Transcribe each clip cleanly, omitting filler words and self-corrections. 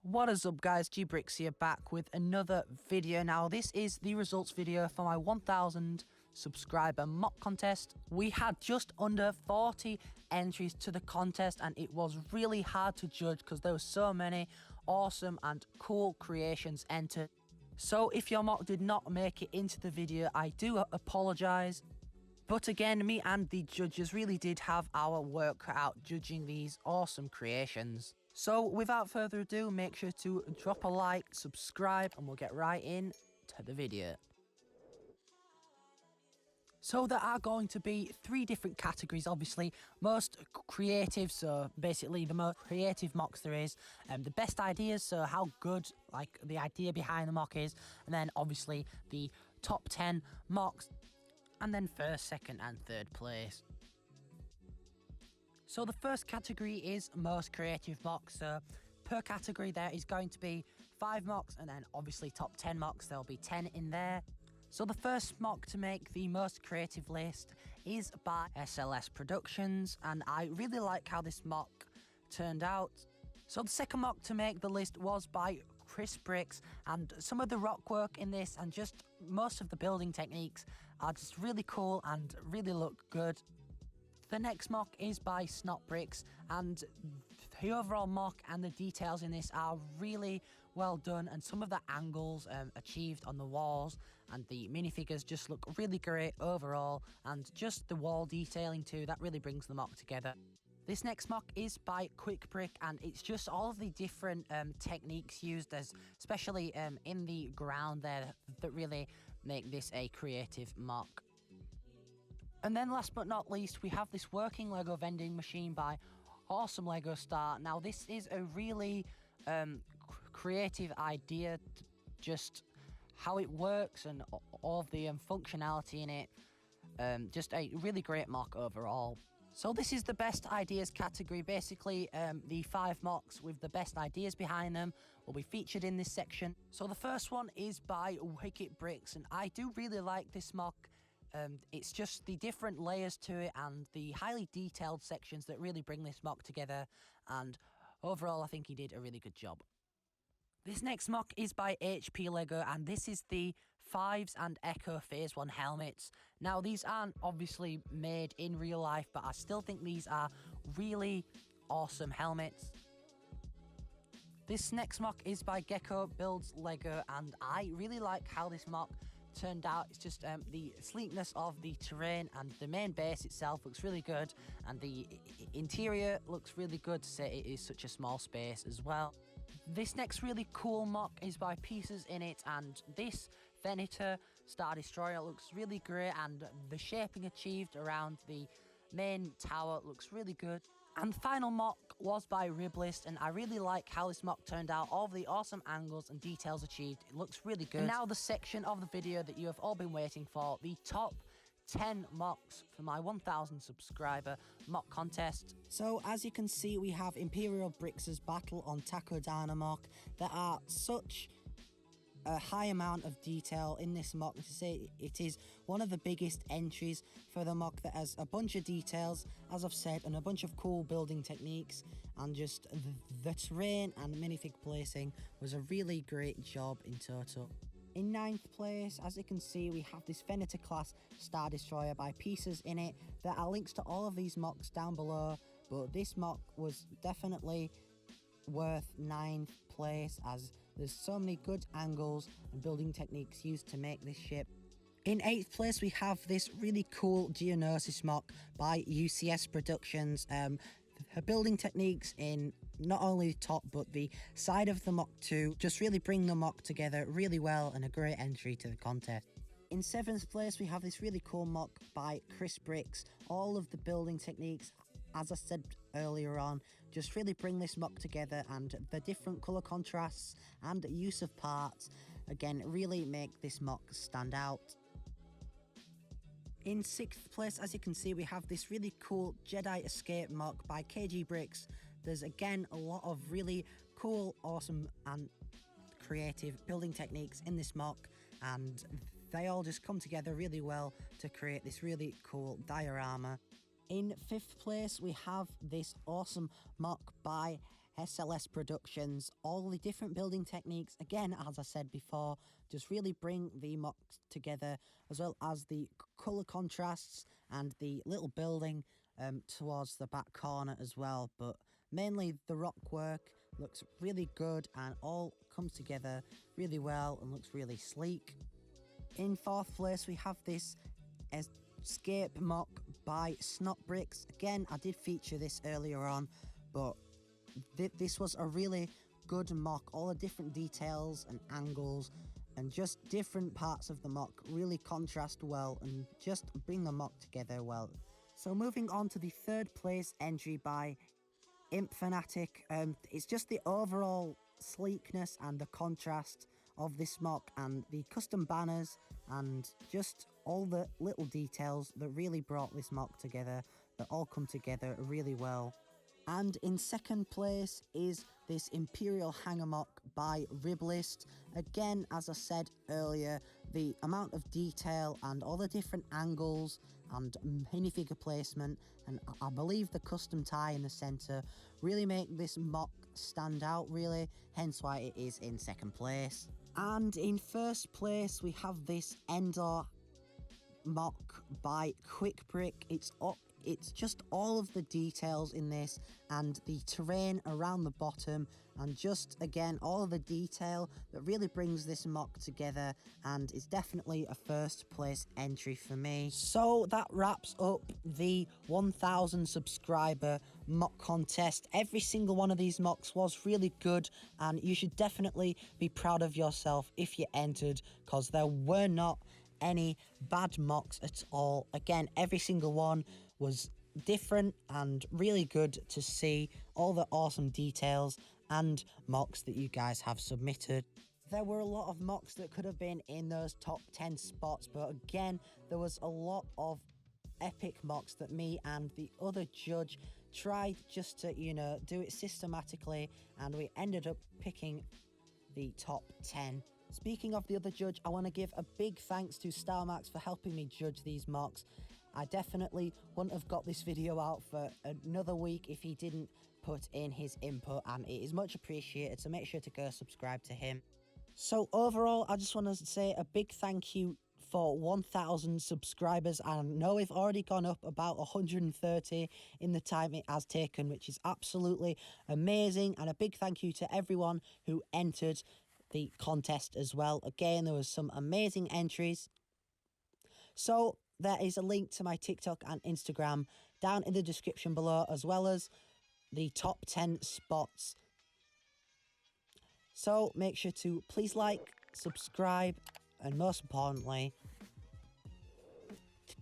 What is up guys, Brix here back with another video. Now this is the results video for my 1000 subscriber mock contest. We had just under 40 entries to the contest and it was really hard to judge because there were so many awesome and cool creations entered. So if your mock did not make it into the video, I do apologise. But again, me and the judges really did have our work cut out judging these awesome creations. So without further ado, make sure to drop a like, subscribe, and we'll get right in to the video. So there are going to be 3 different categories, obviously. Most creative, so basically the most creative mocks there is. The best ideas, so how good like the idea behind the mock is. And then obviously the top 10 mocks. And then first, second and third place. So the first category is most creative mocks. So per category there is going to be 5 mocks and then obviously top 10 mocks. There'll be 10 in there. So the first mock to make the most creative list is by SLS Productions, and I really like how this mock turned out. So the second mock to make the list was by brix, and some of the rock work in this and just most of the building techniques are just really cool and really look good. The next mock is by brix, and the overall mock and the details in this are really well done, and some of the angles achieved on the walls and the minifigures just look really great overall, and just the wall detailing too, that really brings the mock together. This next mock is by brix, and it's just all of the different techniques used, especially in the ground there, that really make this a creative mock. And then last but not least, we have this working Lego vending machine by Awesome Lego Star. Now this is a really creative idea, just how it works and all of the functionality in it. Just a really great mock overall. So this is the best ideas category. Basically, the 5 mocks with the best ideas behind them will be featured in this section. So the first one is by brix, and I do really like this mock. It's just the different layers to it and the highly detailed sections that really bring this mock together, and overall I think he did a really good job. This next mock is by HP Lego, and this is the Fives and Echo Phase 1 helmets. Now these aren't obviously made in real life, but I still think these are really awesome helmets. This next mock is by Gecko Builds Lego, and I really like how this mock turned out. It's just the sleekness of the terrain and the main base itself looks really good, and the interior looks really good to say it is such a small space as well. This next really cool mock is by Pieces in It, and this Venator Star Destroyer looks really great, and the shaping achieved around the main tower looks really good. And the final mock was by Riblist, and I really like how this mock turned out. All of the awesome angles and details achieved, it looks really good. And now the section of the video that you have all been waiting for, the top 10 mocks for my 1000 subscriber mock contest. So as you can see, we have Imperial Brix's battle on Takodana mock. There are such a high amount of detail in this mock. To say it is one of the biggest entries for the mock that has a bunch of details, as I've said, and a bunch of cool building techniques, and just the terrain and minifig placing was a really great job in total. In 9th place, as you can see, we have this Venator class Star Destroyer by Pieces in It. There are links to all of these mocks down below, but this mock was definitely worth 9th place, as there's so many good angles and building techniques used to make this ship. In 8th place, we have this really cool Geonosis mock by UCS Productions. Her building techniques in not only the top but the side of the mock too just really bring the mock together really well, and a great entry to the contest. In 7th place, we have this really cool mock by brix. All of the building techniques, as I said earlier on, just really bring this mock together, and the different colour contrasts and use of parts, again, really make this mock stand out. In 6th place, as you can see, we have this really cool Jedi Escape mock by brix. There's again a lot of really cool, awesome and creative building techniques in this mock, and they all just come together really well to create this really cool diorama. In 5th place, we have this awesome mock by SLS Productions, all the different building techniques. Again, as I said before, just really bring the mocks together, as well as the colour contrasts and the little building towards the back corner as well. But mainly the rock work looks really good and all comes together really well and looks really sleek. In fourth place, we have this escape mock by brix. Again, I did feature this earlier on, but this was a really good mock. All the different details and angles and just different parts of the mock really contrast well and just bring the mock together well. So moving on to the third place entry by Imp Fanatic, it's just the overall sleekness and the contrast of this mock and the custom banners and just all the little details that really brought this mock together, that all come together really well. And in second place is this Imperial Hanger mock by Riblist. Again, as I said earlier, the amount of detail and all the different angles and minifigure placement, and I believe the custom tie in the centre really make this mock stand out really, hence why it is in second place. And in first place we have this Endor mock by Quick Brick. It's just all of the details in this and the terrain around the bottom and just again all of the detail that really brings this mock together, and it's definitely a first place entry for me. So that wraps up the 1000 subscriber mock contest. Every single one of these mocks was really good and you should definitely be proud of yourself if you entered, because there were not any bad mocks at all. Again, every single one was different and really good to see all the awesome details and mocks that you guys have submitted. There were a lot of mocks that could have been in those top 10 spots, but again, there was a lot of epic mocks that me and the other judge tried just to, do it systematically, and we ended up picking the top 10. Speaking of the other judge, I want to give a big thanks to StarMax for helping me judge these mocks. I definitely wouldn't have got this video out for another week if he didn't put in his input, and it is much appreciated, so make sure to go subscribe to him. So overall, I just want to say a big thank you for 1000 subscribers. I know we've already gone up about 130 in the time it has taken, which is absolutely amazing, and a big thank you to everyone who entered the contest as well. Again, there was some amazing entries. So there is a link to my TikTok and Instagram down in the description below, as well as the top 10 spots. So make sure to please like, subscribe, and most importantly,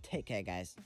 take care, guys.